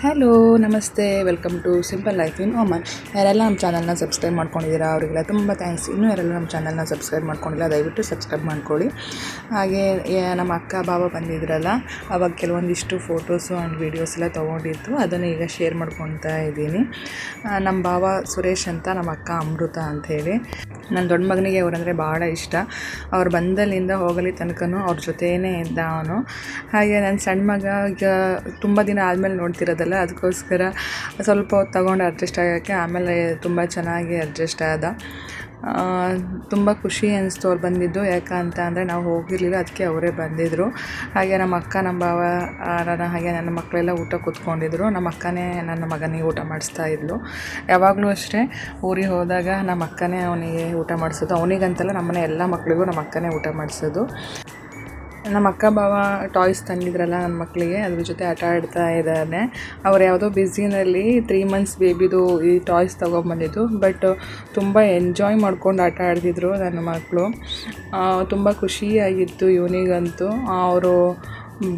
Hello ನಮಸ್ತೆ, welcome to simple life in Oman. ಯಾರೆಲ್ಲ ನಮ್ಮ ಚಾನಲ್ನ ಸಬ್ಸ್ಕ್ರೈಬ್ ಮಾಡ್ಕೊಂಡಿದ್ದೀರಾ ಅವರಿಗೆಲ್ಲ ತುಂಬ ಥ್ಯಾಂಕ್ಸ್. ಇನ್ನೂ ಯಾರೆಲ್ಲ ನಮ್ಮ ಚಾನಲ್ನ ಸಬ್ಸ್ಕ್ರೈಬ್ ಮಾಡ್ಕೊಂಡಿಲ್ಲ ದಯವಿಟ್ಟು ಸಬ್ಸ್ಕ್ರೈಬ್ ಮಾಡ್ಕೊಳ್ಳಿ. ಹಾಗೆ ನಮ್ಮ ಅಕ್ಕ ಬಾವ ಬಂದಿದ್ರಲ್ಲ, ಆವಾಗ ಕೆಲವೊಂದಿಷ್ಟು ಫೋಟೋಸು ಆ್ಯಂಡ್ ವೀಡಿಯೋಸ್ ಎಲ್ಲ ತೊಗೊಂಡಿದ್ದು ಅದನ್ನು ಈಗ ಶೇರ್ ಮಾಡ್ಕೊತಾ ಇದ್ದೀನಿ. ನಮ್ಮ ಬಾವ ಸುರೇಶ್ ಅಂತ, ನಮ್ಮ ಅಕ್ಕ ಅಮೃತ ಅಂಥೇಳಿ. ನನ್ನ ದೊಡ್ಡ ಮಗನಿಗೆ ಅವರಂದರೆ ಭಾಳ ಇಷ್ಟ. ಅವ್ರು ಬಂದಲ್ಲಿಂದ ಹೋಗಲಿ ತನಕನೂ ಅವ್ರ ಜೊತೆಯೇ ಇದ್ದ ಅವನು. ಹಾಗೆ ನನ್ನ ಸಣ್ಣ ಮಗ ಈಗ ತುಂಬ ದಿನ ಆದಮೇಲೆ ನೋಡ್ತಿರೋದಲ್ಲ, ಅದಕ್ಕೋಸ್ಕರ ಸ್ವಲ್ಪ ಹೊತ್ತು ತಗೊಂಡು ಅಡ್ಜಸ್ಟ್ ಆಗೋಕ್ಕೆ, ಆಮೇಲೆ ತುಂಬ ಚೆನ್ನಾಗಿ ಅಡ್ಜಸ್ಟ್ ಆದ. ತುಂಬ ಖುಷಿ ಅನಿಸ್ತು ಅವ್ರು ಬಂದಿದ್ದು. ಯಾಕಂತ ಅಂದರೆ ನಾವು ಹೋಗಿರಲಿಲ್ಲ, ಅದಕ್ಕೆ ಅವರೇ ಬಂದಿದ್ದರು. ಹಾಗೆ ನಮ್ಮ ಅಕ್ಕ, ನಮ್ಮ ಭಾವ, ಹಾಗೆ ನನ್ನ ಮಕ್ಕಳೆಲ್ಲ ಊಟ ಕೂತ್ಕೊಂಡಿದ್ರು. ನಮ್ಮ ಅಕ್ಕನೇ ನನ್ನ ಮಗನಿಗೆ ಊಟ ಮಾಡಿಸ್ತಾ ಇದ್ಲು. ಯಾವಾಗಲೂ ಅಷ್ಟೇ ಊರಿಗೆ ಹೋದಾಗ ನಮ್ಮ ಅಕ್ಕನೇ ಅವನಿಗೆ ಊಟ ಮಾಡಿಸೋದು. ಅವನಿಗಂತಲ್ಲ, ನಮ್ಮನೆ ಎಲ್ಲ ಮಕ್ಕಳಿಗೂ ನಮ್ಮ ಅಕ್ಕನೇ ಊಟ ಮಾಡಿಸೋದು. ನಮ್ಮ ಅಕ್ಕ ಬಾವ ಟಾಯ್ಸ್ ತಂದಿದ್ರಲ್ಲ ನನ್ನ ಮಕ್ಕಳಿಗೆ, ಅದ್ರ ಜೊತೆ ಆಟ ಆಡ್ತಾ ಇದ್ದಾನೆ. ಅವ್ರು ಯಾವುದೋ ಬ್ಯುಸಿನಲ್ಲಿ 3 months ಬೇಬಿದು ಈ ಟಾಯ್ಸ್ ತೊಗೊಂಬಂದಿದ್ದು. ಬಟ್ ತುಂಬ ಎಂಜಾಯ್ ಮಾಡ್ಕೊಂಡು ಆಟ ಆಡ್ತಿದ್ರು ನನ್ನ ಮಕ್ಕಳು. ತುಂಬ ಖುಷಿಯಾಗಿತ್ತು ಇವನಿಗಂತೂ. ಅವರು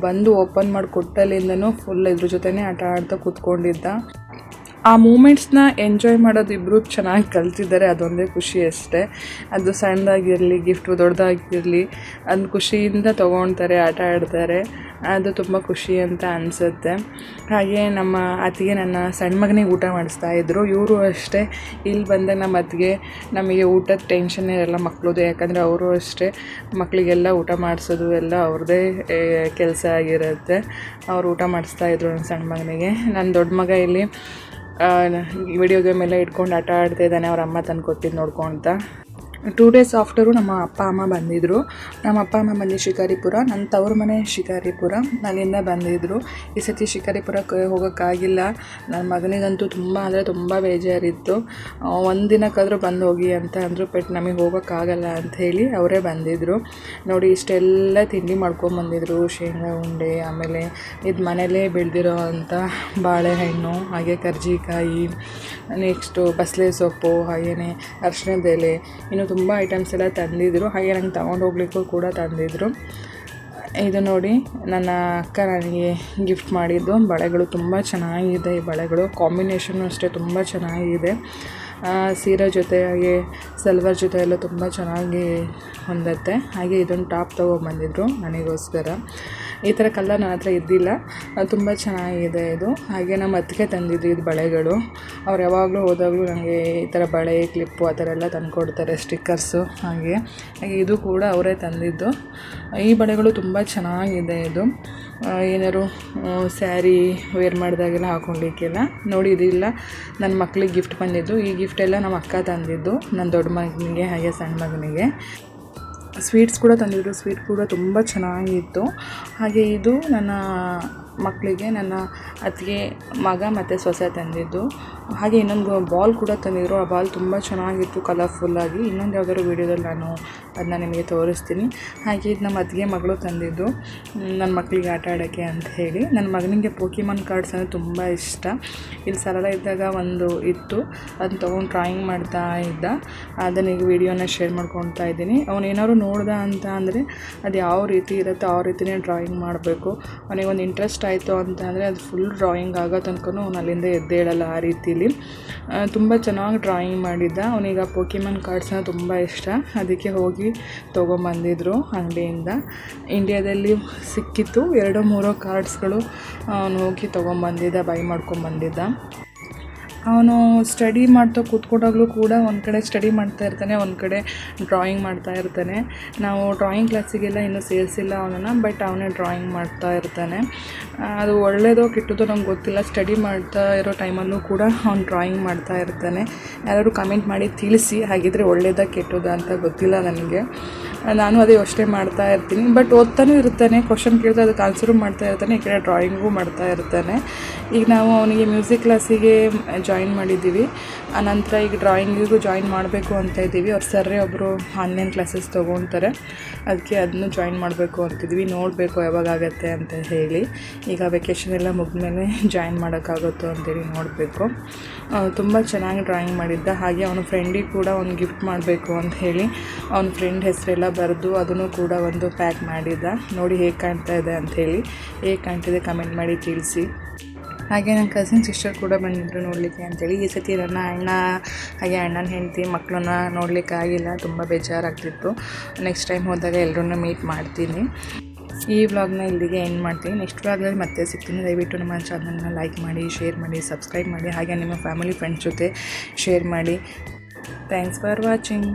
ಬಂದು ಓಪನ್ ಮಾಡಿ ಕೊಟ್ಟಲ್ಲಿಂದನೂ ಫುಲ್ ಇದ್ರ ಜೊತೆನೇ ಆಟ ಆಡ್ತಾ ಕೂತ್ಕೊಂಡಿದ್ದ. ಆ ಮೂಮೆಂಟ್ಸ್ನ ಎಂಜಾಯ್ ಮಾಡೋದು ಇಬ್ಬರು ಚೆನ್ನಾಗಿ ಕಲ್ತಿದ್ದಾರೆ, ಅದೊಂದೇ ಖುಷಿ ಅಷ್ಟೇ. ಅದು ಸಣ್ಣದಾಗಿರಲಿ, ಗಿಫ್ಟು ದೊಡ್ಡದಾಗಿರಲಿ, ಅದನ್ನ ಖುಷಿಯಿಂದ ತೊಗೊಳ್ತಾರೆ, ಆಟ ಆಡ್ತಾರೆ. ಅದು ತುಂಬ ಖುಷಿ ಅಂತ ಅನಿಸುತ್ತೆ. ಹಾಗೆ ನಮ್ಮ ಅತ್ತಿಗೆ ನನ್ನ ಸಣ್ಣ ಮಗನಿಗೆ ಊಟ ಮಾಡಿಸ್ತಾಯಿದ್ರು. ಇವರು ಅಷ್ಟೇ ಇಲ್ಲಿ ಬಂದಾಗ ನಮ್ಮ ಅತ್ತಿಗೆ ನಮಗೆ ಊಟದ ಟೆನ್ಷನ್ ಇರಲ್ಲ ಮಕ್ಕಳದು. ಯಾಕಂದರೆ ಅವರು ಅಷ್ಟೇ ಮಕ್ಕಳಿಗೆಲ್ಲ ಊಟ ಮಾಡಿಸೋದು ಎಲ್ಲ ಅವ್ರದ್ದೇ ಕೆಲಸ ಆಗಿರುತ್ತೆ. ಅವರು ಊಟ ಮಾಡಿಸ್ತಾಯಿದ್ರು ನನ್ನ ಸಣ್ಣ ಮಗನಿಗೆ. ನನ್ನ ದೊಡ್ಡ ಮಗ ಇಲ್ಲಿ ವಿಡಿಯೋ ಗೇಮ್ ಎಲ್ಲ ಇಟ್ಕೊಂಡು ಆಟ ಆಡ್ತಾ ಇದ್ದಾನೆ, ಅವ್ರ ಅಮ್ಮ ತಂದು ಕೊಟ್ಟಿದ್ದು ನೋಡ್ಕೊತ. 2 days ಆಫ್ಟರು ನಮ್ಮ ಅಪ್ಪ ಅಮ್ಮ ಬಂದಿದ್ದರು. ನಮ್ಮ ಅಪ್ಪ ಅಮ್ಮ ಬಂದು ಶಿಕಾರಿಪುರ, ನನ್ನ ತವ್ರ ಮನೆ ಶಿಕಾರಿಪುರ, ಅಲ್ಲಿಂದ ಬಂದಿದ್ದರು. ಈ ಸತಿ ಶಿಕಾರಿಪುರಕ್ಕೆ ಹೋಗೋಕ್ಕಾಗಿಲ್ಲ. ನನ್ನ ಮಗನಿಗಂತೂ ತುಂಬ ಅಂದರೆ ತುಂಬ ಬೇಜಾರಿತ್ತು. ಒಂದು ದಿನಕ್ಕಾದರೂ ಬಂದು ಹೋಗಿ ಅಂತ ಅಂದರು. ಬಟ್ ನಮಗೆ ಹೋಗೋಕ್ಕಾಗಲ್ಲ ಅಂಥೇಳಿ ಅವರೇ ಬಂದಿದ್ದರು. ನೋಡಿ, ಇಷ್ಟೆಲ್ಲ ತಿಂಡಿ ಮಾಡ್ಕೊಂಬಂದಿದ್ರು. ಶೇಂಗಾ ಉಂಡೆ, ಆಮೇಲೆ ಇದು ಮನೇಲೇ ಬೆಳೆದಿರೋ ಅಂಥ ಬಾಳೆಹಣ್ಣು, ಹಾಗೆ ಕರ್ಜಿಕಾಯಿ, ನೆಕ್ಸ್ಟು ಬಸಳೆ ಸೊಪ್ಪು, ಹಾಗೆಯೇ ಅರಿಶಿಣದ ಎಲೆ, ಇನ್ನು ತುಂಬ ಐಟಮ್ಸ್ ಎಲ್ಲ ತಂದಿದ್ದರು. ಹಾಗೆ ನಂಗೆ ತಗೊಂಡು ಹೋಗ್ಲಿಕ್ಕೂ ಕೂಡ ತಂದಿದ್ದರು. ಇದು ನೋಡಿ, ನನ್ನ ಅಕ್ಕ ನನಗೆ ಗಿಫ್ಟ್ ಮಾಡಿದ್ದು ಬಳೆಗಳು. ತುಂಬ ಚೆನ್ನಾಗಿದೆ ಈ ಬಳೆಗಳು. ಕಾಂಬಿನೇಷನ್ನು ಅಷ್ಟೇ ತುಂಬ ಚೆನ್ನಾಗಿದೆ. ಸೀರೆ ಜೊತೆ ಹಾಗೆ ಸಲ್ವಾರ್ ಜೊತೆ ಎಲ್ಲ ತುಂಬ ಚೆನ್ನಾಗಿ ಹೊಂದತ್ತೆ. ಹಾಗೆ ಇದೊಂದು ಟಾಪ್ ತೊಗೊಂಬಂದಿದ್ರು ನನಗೋಸ್ಕರ. ಈ ಥರ ಕಲರ್ ನನ್ನ ಹತ್ರ ಇದ್ದಿಲ್ಲ, ತುಂಬ ಚೆನ್ನಾಗಿದೆ ಇದು. ಹಾಗೆ ನಮ್ಮ ಅತ್ತಿಗೆ ತಂದಿದ್ದು ಇದು ಬಳೆಗಳು. ಅವ್ರು ಯಾವಾಗಲೂ ಹೋದಾಗಲೂ ನನಗೆ ಈ ಥರ ಬಳೆ, ಕ್ಲಿಪ್ಪು ಆ ಥರ ಎಲ್ಲ ತಂದುಕೊಡ್ತಾರೆ, ಸ್ಟಿಕ್ಕರ್ಸು. ಹಾಗೆ ಇದು ಕೂಡ ಅವರೇ ತಂದಿದ್ದು. ಈ ಬಳೆಗಳು ತುಂಬ ಚೆನ್ನಾಗಿದೆ. ಇದು ಏನಾದ್ರು ಸ್ಯಾರಿ ವೇರ್ ಮಾಡಿದಾಗೆಲ್ಲ ಹಾಕ್ಕೊಳ್ಳಿಕ್ಕೆಲ್ಲ. ನೋಡಿ, ಇದಿಲ್ಲ ನನ್ನ ಮಕ್ಕಳಿಗೆ ಗಿಫ್ಟ್ ಬಂದಿದ್ದು. ಈ ಗಿಫ್ಟ್ ಎಲ್ಲ ನಮ್ಮ ಅಕ್ಕ ತಂದಿದ್ದು ನನ್ನ ದೊಡ್ಡ ಮಗನಿಗೆ ಹಾಗೆ ಸಣ್ಣ ಮಗನಿಗೆ. ಸ್ವೀಟ್ಸ್ ಕೂಡ ತಂದಿದ್ರು. ಸ್ವೀಟ್ ಕೂಡ ತುಂಬ ಚೆನ್ನಾಗಿತ್ತು. ಹಾಗೆ ಇದು ನನ್ನ ಮಕ್ಕಳಿಗೆ ನನ್ನ ಅತ್ತಿಗೆ ಮಗ ಮತ್ತು ಸೊಸೆ ತಂದಿದ್ದು. ಹಾಗೆ ಇನ್ನೊಂದು ಬಾಲ್ ಕೂಡ ತಂದಿದ್ರು. ಆ ಬಾಲ್ ತುಂಬ ಚೆನ್ನಾಗಿತ್ತು, ಕಲರ್ಫುಲ್ಲಾಗಿ. ಇನ್ನೊಂದು ಯಾವುದಾದ್ರು ವೀಡಿಯೋದಲ್ಲಿ ನಾನು ಅದನ್ನ ನಿಮಗೆ ತೋರಿಸ್ತೀನಿ. ಹಾಗೆ ಇದು ನಮ್ಮ ಅತ್ತಿಗೆ ಮಗಳು ತಂದಿದ್ದು ನನ್ನ ಮಕ್ಕಳಿಗೆ ಆಟ ಆಡೋಕ್ಕೆ ಅಂತ ಹೇಳಿ. ನನ್ನ ಮಗನಿಗೆ ಪೋಕಿಮಾನ್ ಕಾರ್ಡ್ಸ್ ಅಂದರೆ ತುಂಬ ಇಷ್ಟ. ಇಲ್ಲಿ ಸರಳ ಇದ್ದಾಗ ಒಂದು ಇತ್ತು, ಅದನ್ನ ತೊಗೊಂಡು ಡ್ರಾಯಿಂಗ್ ಮಾಡ್ತಾ ಇದ್ದ. ಅದನ್ನ ಈಗ ವೀಡಿಯೋನ ಶೇರ್ ಮಾಡ್ಕೊತಾ ಇದ್ದೀನಿ. ಅವನೇನಾದ್ರು ನೋಡ್ದ ಅಂತ ಅಂದರೆ ಅದು ಯಾವ ರೀತಿ ಇರುತ್ತೋ ಆ ರೀತಿಯೇ ಡ್ರಾಯಿಂಗ್ ಮಾಡಬೇಕು. ಅವನಿಗೊಂದು ಇಂಟ್ರೆಸ್ಟ್ ಆಯಿತು ಅಂತ ಅಂದರೆ ಅದು ಫುಲ್ ಡ್ರಾಯಿಂಗ್ ಆಗೋ ತನಕನೂ ಅವನು ಅಲ್ಲಿಂದ ಎದ್ದೇಳಲ್ಲ. ಆ ರೀತಿಲಿ ತುಂಬ ಚೆನ್ನಾಗಿ ಡ್ರಾಯಿಂಗ್ ಮಾಡಿದ್ದ. ಅವನಿಗೆ ಆ ಪೋಕಿಮಾನ್ ಕಾರ್ಡ್ಸ್ನ ತುಂಬ ಇಷ್ಟ. ಅದಕ್ಕೆ ಹೋಗಿ ತೊಗೊಂಬಂದಿದ್ರು ಅಂಗಡಿಯಿಂದ. ಇಂಡಿಯಾದಲ್ಲಿ ಸಿಕ್ಕಿತ್ತು 2-3 ಕಾರ್ಡ್ಸ್ಗಳು. ಅವನು ಹೋಗಿ ತೊಗೊಂಬಂದಿದ್ದ, ಬೈ ಮಾಡ್ಕೊಂಬಂದಿದ್ದ. ಅವನು ಸ್ಟಡಿ ಮಾಡ್ತಾ ಕೂತ್ಕೊಂಡಾಗಲೂ ಕೂಡ ಒಂದು ಕಡೆ ಸ್ಟಡಿ ಮಾಡ್ತಾ ಇರ್ತಾನೆ, ಒಂದು ಕಡೆ ಡ್ರಾಯಿಂಗ್ ಮಾಡ್ತಾ ಇರ್ತಾನೆ. ನಾವು ಡ್ರಾಯಿಂಗ್ ಕ್ಲಾಸಿಗೆಲ್ಲ ಇನ್ನೂ ಸೇರಿಸಿಲ್ಲ ಅವನನ್ನು, ಬಟ್ ಅವನೇ ಡ್ರಾಯಿಂಗ್ ಮಾಡ್ತಾ ಇರ್ತಾನೆ. ಅದು ಒಳ್ಳೆಯದೋ ಕೆಟ್ಟದೋ ನಂಗೆ ಗೊತ್ತಿಲ್ಲ. ಸ್ಟಡಿ ಮಾಡ್ತಾ ಇರೋ ಟೈಮಲ್ಲೂ ಕೂಡ ಅವ್ನು ಡ್ರಾಯಿಂಗ್ ಮಾಡ್ತಾ ಇರ್ತಾನೆ. ಯಾರಾದರೂ ಕಮೆಂಟ್ ಮಾಡಿ ತಿಳಿಸಿ, ಹಾಗಿದ್ರೆ ಒಳ್ಳೆಯದಾ ಕೆಟ್ಟದಾ ಅಂತ ಗೊತ್ತಿಲ್ಲ ನನಗೆ. ನಾನು ಅದೇ ಯೋಚನೆ ಮಾಡ್ತಾ ಇರ್ತೀನಿ. ಬಟ್ ಓದ್ತಾನೂ ಇರ್ತಾನೆ, ಕ್ವಶನ್ ಕೇಳ್ತಾ ಅದಕ್ಕೆ ಆನ್ಸರು ಮಾಡ್ತಾ ಇರ್ತಾನೆ, ಈ ಕಡೆ ಡ್ರಾಯಿಂಗೂ ಮಾಡ್ತಾ ಇರ್ತಾನೆ. ಈಗ ನಾವು ಅವನಿಗೆ ಮ್ಯೂಸಿಕ್ ಕ್ಲಾಸಿಗೆ ಜಾಯಿನ್ ಮಾಡಿದ್ದೀವಿ. ಆನಂತರ ಈಗ ಡ್ರಾಯಿಂಗಿಗೂ ಜಾಯಿನ್ ಮಾಡಬೇಕು ಅಂತ ಇದ್ದೀವಿ. ಅವ್ರು ಸರ್ರೇ ಒಬ್ಬರು ಆನ್ಲೈನ್ ಕ್ಲಾಸಸ್ ತೊಗೊಳ್ತಾರೆ, ಅದಕ್ಕೆ ಅದನ್ನು ಜಾಯಿನ್ ಮಾಡಬೇಕು ಅಂತಿದ್ವಿ. ನೋಡಬೇಕು ಯಾವಾಗತ್ತೆ ಅಂತ ಹೇಳಿ. ಈಗ ವೆಕೇಷನ್ ಎಲ್ಲ ಮುಗಿದ್ಮೇಲೆ ಜಾಯಿನ್ ಮಾಡೋಕ್ಕಾಗುತ್ತೋ ಅಂತೇಳಿ ನೋಡಬೇಕು. ತುಂಬ ಚೆನ್ನಾಗಿ ಡ್ರಾಯಿಂಗ್ ಮಾಡಿದ್ದ. ಹಾಗೆ ಅವನ ಫ್ರೆಂಡಿಗೆ ಕೂಡ ಒಂದು ಗಿಫ್ಟ್ ಮಾಡಬೇಕು ಅಂತ ಹೇಳಿ ಅವನ ಫ್ರೆಂಡ್ ಹೆಸರೆಲ್ಲ ಬರೆದು ಅದನ್ನು ಕೂಡ ಒಂದು ಪ್ಯಾಕ್ ಮಾಡಿದ್ದ. ನೋಡಿ ಹೇಗೆ ಕಾಣ್ತಾ ಇದೆ ಅಂಥೇಳಿ. ಹೇಗೆ ಕಾಣ್ತಿದೆ ಕಮೆಂಟ್ ಮಾಡಿ ತಿಳಿಸಿ. ಹಾಗೆ ನನ್ನ ಕಸಿನ್ ಸಿಸ್ಟರ್ ಕೂಡ ಬಂದಿದ್ದರು ನೋಡಲಿಕ್ಕೆ ಅಂತೇಳಿ. ಈ ಸತಿ ನನ್ನ ಅಣ್ಣ ಹಾಗೆ ಅಣ್ಣನ ಹೆಂಡತಿ ಮಕ್ಕಳನ್ನ ನೋಡಲಿಕ್ಕೆ ಆಗಿಲ್ಲ, ತುಂಬ ಬೇಜಾರಾಗ್ತಿತ್ತು. ನೆಕ್ಸ್ಟ್ ಟೈಮ್ ಹೋದಾಗ ಎಲ್ಲರನ್ನೂ ಮೀಟ್ ಮಾಡ್ತೀನಿ. ಈ ವ್ಲಾಗ್ನ ಇಲ್ಲಿಗೆ ಎಂಡ್ ಮಾಡ್ತೀನಿ. ನೆಕ್ಸ್ಟ್ ವ್ಲಾಗಲ್ಲಿ ಮತ್ತೆ ಸಿಗ್ತೀನಿ. ದಯವಿಟ್ಟು ನಮ್ಮ ಚಾನಲ್ನ ಲೈಕ್ ಮಾಡಿ, ಶೇರ್ ಮಾಡಿ, ಸಬ್ಸ್ಕ್ರೈಬ್ ಮಾಡಿ, ಹಾಗೆ ನಿಮ್ಮ ಫ್ಯಾಮಿಲಿ ಫ್ರೆಂಡ್ಸ್ ಜೊತೆ ಶೇರ್ ಮಾಡಿ. Thanks for watching.